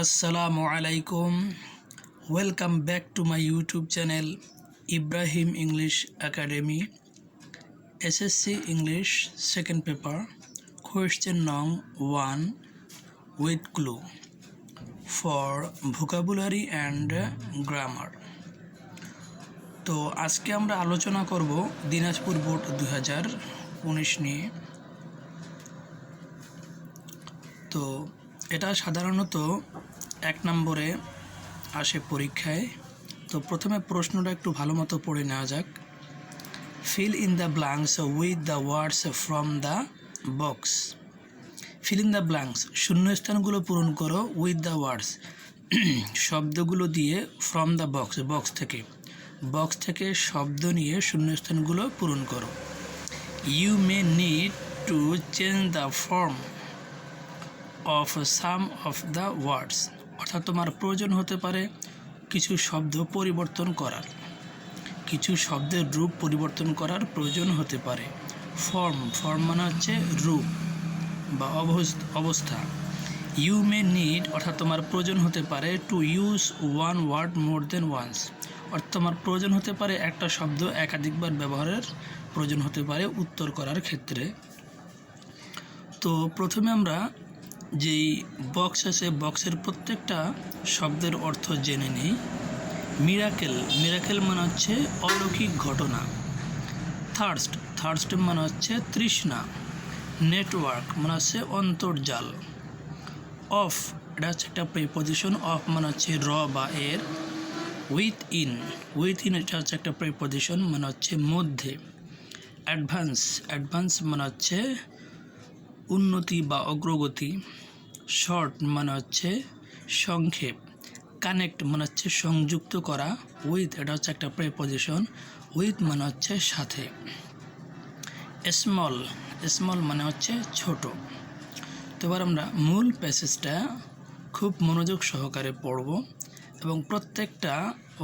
Assalamu alaikum. Welcome back to my YouTube channel Ibrahim English Academy. S.S.C English Second Paper. Question number 1 with clue for vocabulary and grammar. তো আজকে আমরা আলোচনা করব Dinajpur board 2019 নিয়ে। তো এটা সাধারণত 1 নম্বরে আসে পরীক্ষায়। তো প্রথমে প্রশ্নটা একটু ভালো মতো পড়ে নেওয়া যাক। Fill in the blanks with the words from the box. Fill in the blanks, শূন্যস্থানগুলো পূরণ করো উইথ দ্য ওয়ার্ডস, শব্দগুলো দিয়ে, ফ্রম দ্য বক্স, বক্স থেকে শব্দ নিয়ে শূন্যস্থানগুলো পূরণ করো। You may need to change the form of some of the words, অর্থাৎ তোমার প্রয়োজন হতে পারে কিছু শব্দ পরিবর্তন করার, কিছু শব্দের রূপ পরিবর্তন করার প্রয়োজন হতে পারে। ফর্ম মানে হচ্ছে রূপ বা অবস্থা। ইউ মে নিড অর্থাৎ তোমার প্রয়োজন হতে পারে to use one word more than once, অর্থাৎ তোমার প্রয়োজন হতে পারে একটা শব্দ একাধিকবার ব্যবহারের প্রয়োজন হতে পারে উত্তর করার ক্ষেত্রে। তো প্রথমে আমরা যেই বক্স আছে বক্সের প্রত্যেকটা শব্দের অর্থ জেনে নিই। মিরাকেল মানে হচ্ছে অলৌকিক ঘটনা। থার্স্ট মানে হচ্ছে তৃষ্ণা। নেটওয়ার্ক মানে হচ্ছে অন্তর্জাল। অফ, এটা হচ্ছে একটা প্রিপজিশন। অফ মানে হচ্ছে র বা এর। উইথ ইন এটা হচ্ছে একটা প্রিপজিশন, মানে হচ্ছে মধ্যে। অ্যাডভান্স মানে হচ্ছে উন্নতি বা অগ্রগতি। শর্ট মানে হচ্ছে সংক্ষেপ। কানেক্ট মানে হচ্ছে সংযুক্ত করা। উইথ, এটা হচ্ছে একটা প্রিপজিশন। উইথ মানে হচ্ছে সাথে। স্মল মানে হচ্ছে ছোট। তো এবার আমরা মূল প্যাসেজটা খুব মনোযোগ সহকারে পড়ব এবং প্রত্যেকটা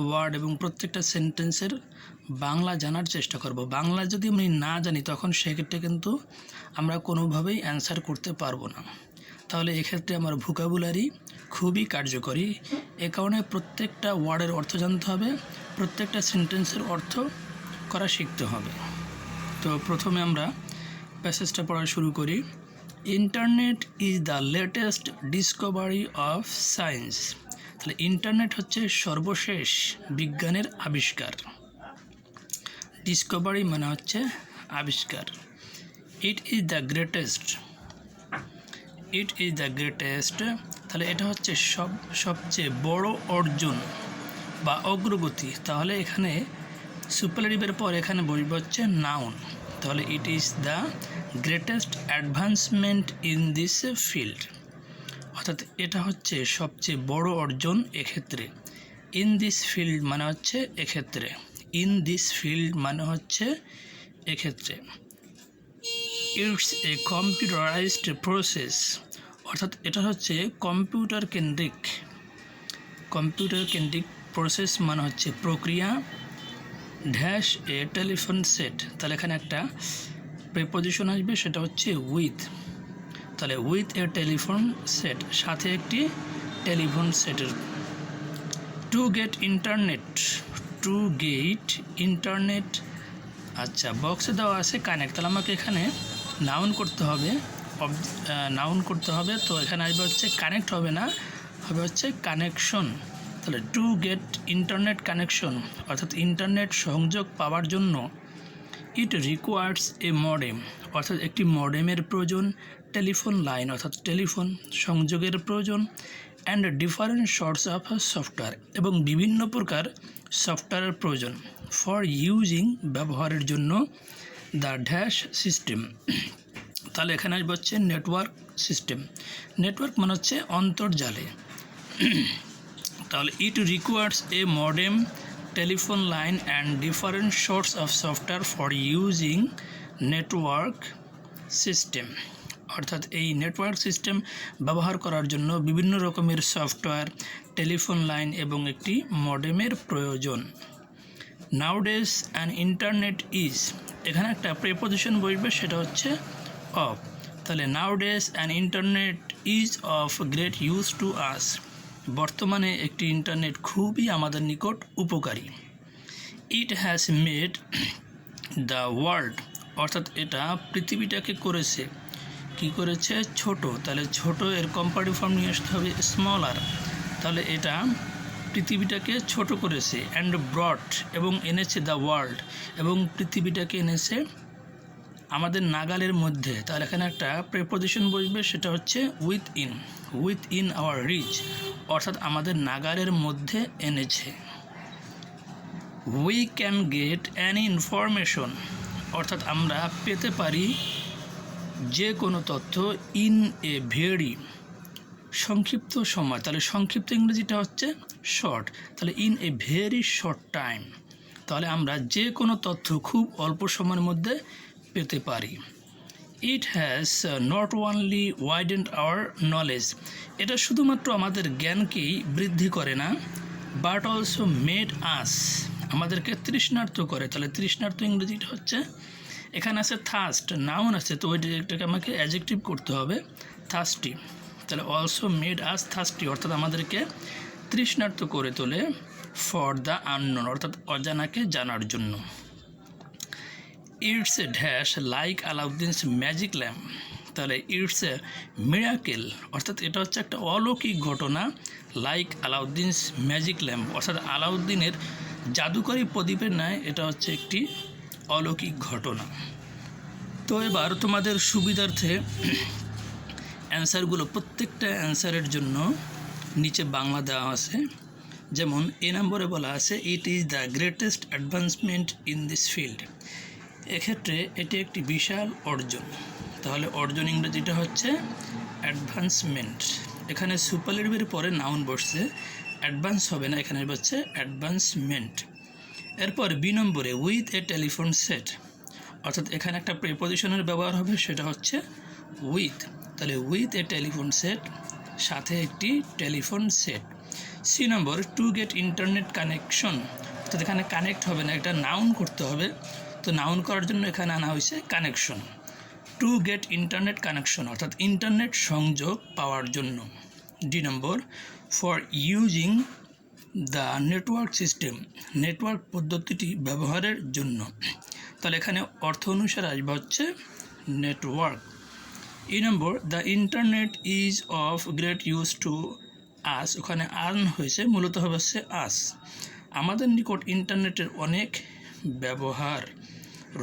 ওয়ার্ড এবং প্রত্যেকটা সেন্টেন্সের বাংলা জানার চেষ্টা করব। বাংলা যদি আমি না জানি তখন সেক্ষেত্রে কিন্তু আমরা কোনোভাবেই অ্যান্সার করতে পারবো না। তাহলে এক্ষেত্রে আমার ভোকাবুলারি খুবই কার্যকরী। এ কারণে প্রত্যেকটা ওয়ার্ডের অর্থ জানতে হবে, প্রত্যেকটা সেন্টেন্সের অর্থ করা শিখতে হবে। তো প্রথমে আমরা প্যাসেজটা পড়া শুরু করি। Internet is the latest Discovery of science. তাহলে ইন্টারনেট হচ্ছে সর্বশেষ বিজ্ঞানের আবিষ্কার। ডিসকভারি মানে হচ্ছে আবিষ্কার। ইট ইজ দ্য গ্রেটেস্ট, তাহলে এটা হচ্ছে সবচেয়ে বড় অর্জন বা অগ্রগতি। তাহলে এখানে সুপারলেটিভের পর এখানে বসবে হচ্ছে নাউন। তাহলে it is the greatest advancement in this field, অর্থাৎ এটা হচ্ছে সবচেয়ে বড় অর্জন এক্ষেত্রে। ইন দিস ফিল্ড মানে হচ্ছে এক্ষেত্রে। ইন দিস ফিল্ড মানে হচ্ছে এক্ষেত্রে। ইটস এ কম্পিউটারাইজড প্রসেস, অর্থাৎ এটা হচ্ছে কম্পিউটার কেন্দ্রিক প্রসেস মানে হচ্ছে প্রক্রিয়া। ড্যাশ এ টেলিফোন সেট, তাহলে এখানে একটা প্রিপজিশন আসবে, সেটা হচ্ছে উইথ। তাহলে উইথ এ টেলিফোন সেট, সাথে একটি টেলিফোন সেটের। টু গেট ইন্টারনেট, আচ্ছা বক্সে দেওয়া আছে কানেক্ট, তাহলে আমাকে এখানে নাউন করতে হবে। তো এখানে আসবে হচ্ছে কানেক্ট, হবে না, হবে হচ্ছে কানেকশন। তাহলে টু গেট ইন্টারনেট কানেকশন, অর্থাৎ ইন্টারনেট সংযোগ পাওয়ার জন্য। ইট রিকোয়ার্স এ মডেম, অর্থাৎ একটি মডেমের প্রয়োজন। টেলিফোন লাইন অর্থাৎ টেলিফোন সংযোগের প্রয়োজন। And different sorts of software, এবং বিভিন্ন প্রকার সফটওয়্যারের প্রয়োজন। ফর ইউজিং, ব্যবহারের জন্য। দ্য ড্যাশ সিস্টেম, তাহলে এখানে আসবে হচ্ছে নেটওয়ার্ক সিস্টেম। নেটওয়ার্ক মানে হচ্ছে অন্তর্জালে। তাহলে it requires A modem, telephone line and different sorts of software for using network system, অর্থাৎ এই নেটওয়ার্ক সিস্টেম ব্যবহার করার জন্য বিভিন্ন রকমের সফটওয়্যার, টেলিফোন লাইন এবং একটি মডেমের প্রয়োজন। নাউডেজ অ্যান ইন্টারনেট ইজ, এখানে একটা প্রিপজিশন বসবে, সেটা হচ্ছে অফ। তাহলে নাউডেজ an internet is of great use to us, বর্তমানে একটি ইন্টারনেট খুবই আমাদের নিকট উপকারী। It has made the world, অর্থাৎ এটা পৃথিবীটাকে করেছে, কি করেছে, ছোট। তাহলে ছোট এর কম্পারেটিভ ফর্ম নিয়ে আসতে হবে স্মলার, তাহলে এটা পৃথিবীটাকে ছোট করেছে। অ্যান্ড ব্রট, এবং এনেছে দ্য ওয়ার্ল্ড, এবং পৃথিবীটাকে এনেছে আমাদের নাগালের মধ্যে। তাহলে এখানে একটা প্রেপোজিশন বসবে, সেটা হচ্ছে উইথ ইন আওয়ার রিচ, অর্থাৎ আমাদের নাগালের মধ্যে এনেছে। We can get any information, অর্থাৎ আমরা পেতে পারি যে কোনো তথ্য ইন এ ভেরি, সংক্ষিপ্ত সময়। তাহলে সংক্ষিপ্ত ইংরেজিটা হচ্ছে শর্ট, তাহলে in a very short time, তাহলে আমরা যে কোনো তথ্য খুব অল্প সময়ের মধ্যে পেতে পারি। It has not only widened our knowledge, এটা শুধুমাত্র আমাদের জ্ঞানকেই বৃদ্ধি করে না, বাট অলসো মেড আস, আমাদেরকে তৃষ্ণার্ত করে। তাহলে তৃষ্ণার্ত ইংরেজিটা হচ্ছে, এখানে আছে থার্স্ট, নাউন আছে, তো ওইটাকে আমাকে অ্যাডজেক্টিভ করতে হবে, থার্স্টি। তাহলে অলসো মেড আস থার্স্টি, অর্থাৎ আমাদেরকে তৃষ্ণার্ত করে তোলে, ফর দ্য আননোন, অর্থাৎ অজানাকে জানার জন্য। It's a dash like Aladdin's magic lamp, তাহলে ইটস এ মিরাকেল, অর্থাৎ এটা হচ্ছে একটা অলৌকিক ঘটনা, লাইক আলাউদ্দিনস ম্যাজিক ল্যাম্প, অর্থাৎ আলাউদ্দিনের জাদুকরী প্রদীপের ন্যায় এটা হচ্ছে একটি অলৌকিক ঘটনা। তো এবার তোমাদের সুবিধার্থে অ্যান্সারগুলো, প্রত্যেকটা অ্যান্সারের জন্য নিচে বাংলা দেওয়া আছে। যেমন এ নম্বরে বলা আছে, it is the greatest advancement in this field, এক্ষেত্রে এটি একটি বিশাল অর্জন। তাহলে অর্জন ইংরেজিটা হচ্ছে অ্যাডভান্সমেন্ট, এখানে সুপারলেটিভের পরে নাউন বসছে, অ্যাডভান্স হবে না, এখানে হচ্ছে অ্যাডভান্সমেন্ট। এরপর বি নম্বরে উইথ এ টেলিফোন সেট, অর্থাৎ এখানে একটা প্রিপোজিশনের ব্যবহার হবে, সেটা হচ্ছে উইথ, তাহলে উইথ এ টেলিফোন সেট, সাথে একটি telephone set. See number to get internet connection, অর্থাৎ এখানে কানেক্ট হবে না, এটা নাউন করতে হবে, তো নাউন করার জন্য এখানে আনা হয়েছে connection, two get internet connection, অর্থাৎ ইন্টারনেট সংযোগ পাওয়ার জন্য। D number for using the network system, network পদ্ধতিটি ব্যবহারের জন্য, তাহলে এখানে অর্থ অনুসারে আসবে হচ্ছে network. E number the internet is of great use to us, ওখানে আর্ন হয়েছে, মূলত হবে হচ্ছে আস, আমাদের নিকট ইন্টারনেটের অনেক ব্যবহার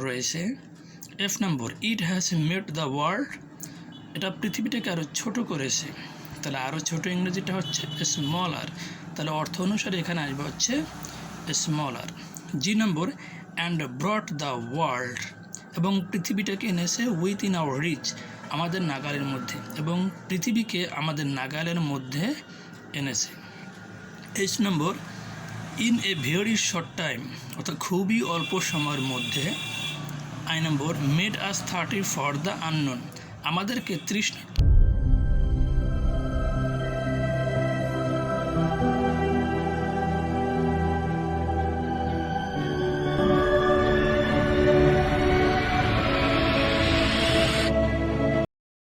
রয়েছে। F number it has made the world, এটা পৃথিবীটাকে আরও ছোট করেছে, তাহলে আরও ছোট ইংরেজিটা হচ্ছে স্মলার, তাহলে অর্থ অনুসারে এখানে আসবে হচ্ছে smaller. G number and brought the world, এবং পৃথিবীটাকে এনেছে উইথ ইন আওয়ার রিচ, আমাদের নাগালের মধ্যে, এবং পৃথিবীকে আমাদের নাগালের মধ্যে এনেছে। H number in a very short time, অর্থাৎ খুবই অল্প সময়ের মধ্যে। I number made us 30 for the unknown, আমাদেরকে তৃষ্ণা